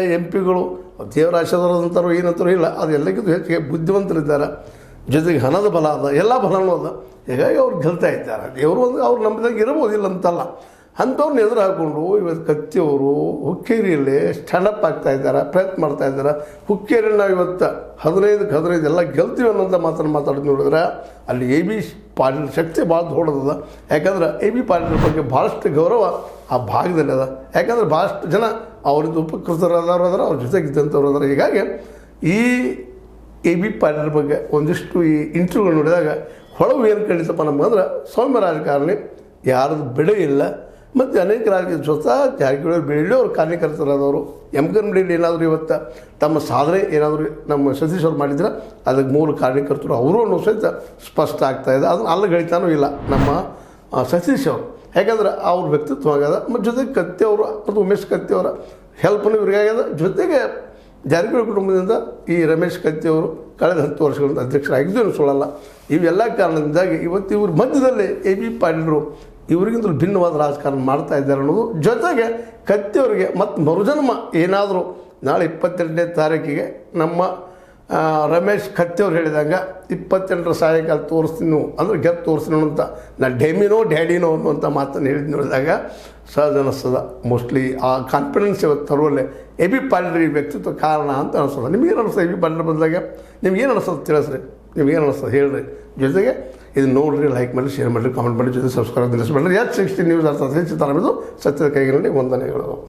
ಎಂಪಿಗಳು ದೇವರ ಆಶೀರ್ವಾದಂತಾರೋ ಏನಂತಾರೋ ಇಲ್ಲ, ಅದು ಎಲ್ಲಕ್ಕಿಂತ ಹೆಚ್ಚಿಗೆ ಬುದ್ಧಿವಂತರಿದ್ದಾರೆ, ಜೊತೆಗೆ ಹಣದ ಬಲ ಅದ, ಎಲ್ಲ ಬಲನೂ ಅದ. ಹೀಗಾಗಿ ಅವ್ರು ಗೆಲ್ತಾ ಇದ್ದಾರೆ. ದೇವರು ಒಂದು ಅವ್ರು ನಂಬಿದಾಗ ಇರಬಹುದಿಲ್ಲ ಅಂತಲ್ಲ. ಅಂಥವ್ರನ್ನ ಎದುರು ಹಾಕ್ಕೊಂಡು ಇವತ್ತು ಕತ್ತಿಯವರು ಹುಕ್ಕೇರಿಯಲ್ಲಿ ಸ್ಟ್ಯಾಂಡಪ್ ಆಗ್ತಾ ಇದ್ದಾರೆ, ಪ್ರಯತ್ನ ಮಾಡ್ತಾ ಇದ್ದಾರೆ. ಹುಕ್ಕೇರಿಯಲ್ಲಿ ನಾವು ಇವತ್ತು 15 ಎಲ್ಲ ಗೆಲ್ತೀವಿ ಅನ್ನೋಂಥ ಮಾತನ್ನು ಮಾತಾಡೋದು ನೋಡಿದ್ರೆ ಅಲ್ಲಿ ಎ ಬಿ ಪಾಟೀಲ್ ಶಕ್ತಿ ಭಾಳ ದೊಡ್ಡದದ. ಯಾಕಂದ್ರೆ ಎ ಬಿ ಪಾಟೀಲ್ ಬಗ್ಗೆ ಭಾಳಷ್ಟು ಗೌರವ ಆ ಭಾಗದಲ್ಲಿ ಅದ. ಯಾಕಂದ್ರೆ ಭಾಳಷ್ಟು ಜನ ಅವರಿಂದ ಉಪಕೃತರಾದವರು ಅದರ, ಅವ್ರ ಜೊತೆಗಿದ್ದಂಥವ್ರು ಅದರ. ಹೀಗಾಗಿ ಈ ಎ ಬಿ ಪಾಟೀಲ್ ಬಗ್ಗೆ ಒಂದಿಷ್ಟು ಈ ಇಂಟರ್ವ್ಯೂಗಳು ನೋಡಿದಾಗ ಹೊಳವು ಏನು ಕಂಡಿತಪ್ಪ ನಮಗಂದ್ರೆ ಸೌಮ್ಯ ರಾಜಕಾರಣಿ, ಯಾರದು ಬೆಳೆ ಇಲ್ಲ. ಮತ್ತು ಅನೇಕ ರಾಜಕೀಯ ಸ್ವತಃ ಜಾರಕಿಹೊಳಿ ಬೆಳೆಯಲು ಅವ್ರು ಕಾರ್ಯಕರ್ತರಾದವರು. MKMDಯಲ್ಲಿ ಏನಾದರೂ ಇವತ್ತು ತಮ್ಮ ಸಾಧನೆ ಏನಾದರೂ ನಮ್ಮ ಸತೀಶ್ ಅವ್ರು ಮಾಡಿದ್ರೆ ಅದಕ್ಕೆ ಮೂಲ ಕಾರ್ಯಕರ್ತರು ಅವರು ಅನ್ನೋ ಸಹಿತ ಸ್ಪಷ್ಟ ಆಗ್ತಾಯಿದೆ. ಅದನ್ನು ಅಲ್ಲಗಳಿತಾನೂ ಇಲ್ಲ ನಮ್ಮ ಸತೀಶ್ ಅವರು. ಯಾಕಂದ್ರೆ ಅವ್ರ ವ್ಯಕ್ತಿತ್ವ ಆಗ್ಯದ. ಮತ್ತು ಜೊತೆಗೆ ಕತ್ತಿಯವರು ಮತ್ತು ಉಮೇಶ್ ಕತ್ತಿಯವರ ಹೆಲ್ಪ್ನೂ ಇವ್ರಿಗಾಗ್ಯದ. ಜೊತೆಗೆ ಜಾರಕಿಹೊಳಿ ಕುಟುಂಬದಿಂದ ಈ ರಮೇಶ್ ಕತ್ತಿಯವರು ಕಳೆದ 10 ವರ್ಷಗಳಿಂದ ಅಧ್ಯಕ್ಷರಾಗಿದ್ದು ಸುಳ್ಳಲ್ಲ. ಇವೆಲ್ಲ ಕಾರಣದಿಂದಾಗಿ ಇವತ್ತು ಇವ್ರ ಮಧ್ಯದಲ್ಲಿ ಎ ಬಿ ಪಾಟೀಲರು ಇವರಿಗಿಂತಲೂ ಭಿನ್ನವಾದ ರಾಜಕಾರಣ ಮಾಡ್ತಾ ಇದ್ದಾರೆ ಅನ್ನೋದು. ಜೊತೆಗೆ ಕತ್ತಿಯವರಿಗೆ ಮತ್ತು ಮರುಜನ್ಮ ಏನಾದರೂ ನಾಳೆ 28ನೇ ತಾರೀಕಿಗೆ ನಮ್ಮ ರಮೇಶ್ ಕತ್ತಿಯವ್ರು ಹೇಳಿದಾಗ 28ರ ಸಾಯಂಕಾಲ ತೋರಿಸ್ತೀನಿ ಅಂದರೆ ಗೆದ್ದು ತೋರಿಸ್ತೀನಿ ಅಂತ ನಾ ಡೆಮಿನೋ ಡ್ಯಾಡಿನೋ ಅನ್ನುವಂಥ ಮಾತನ್ನು ಹೇಳಿದ್ದು ನೋಡಿದಾಗ ಸಹಜ ಅನ್ನಿಸ್ತದ. ಮೋಸ್ಟ್ಲಿ ಆ ಕಾನ್ಫಿಡೆನ್ಸ್ ಇವತ್ತು ತರುವಲ್ಲೇ ಎ ಬಿ ಪಾಟೀಲ್ ವ್ಯಕ್ತಿತ್ವ ಕಾರಣ ಅಂತ ಅನಿಸ್ತದೆ. ನಿಮಗೇನು ಅನಿಸ್ತದೆ ಎ ಬಿ ಪಾಟೀಲ್ ಬಂದಾಗ? ನಿಮ್ಗೇನು ಅನಿಸ್ತದೆ ತಿಳಿಸ್ರಿ, ನಿಮ್ಗೇನು ಅನಿಸ್ತದೆ ಹೇಳ್ರಿ. ಜೊತೆಗೆ ಇದು ನೋಡಿರಿ, ಲೈಕ್ ಮಾಡಿ, ಶೇರ್ ಮಾಡಿರಿ, ಕಾಮೆಂಟ್ ಮಾಡಿ, ಜೊತೆ ಸಬ್ಸ್ಕ್ರೈಬ್ ನಿಲ್ಲಿಸಬೇಡ್ರಿ. H60 ನ್ಯೂಸ್ ಅರ್ಥ ಹೆಚ್ಚು ತರಬಿದ್ದು ಸತ್ಯದ ಕೈಗಳಲ್ಲಿ ವಂದನೆಗಳು.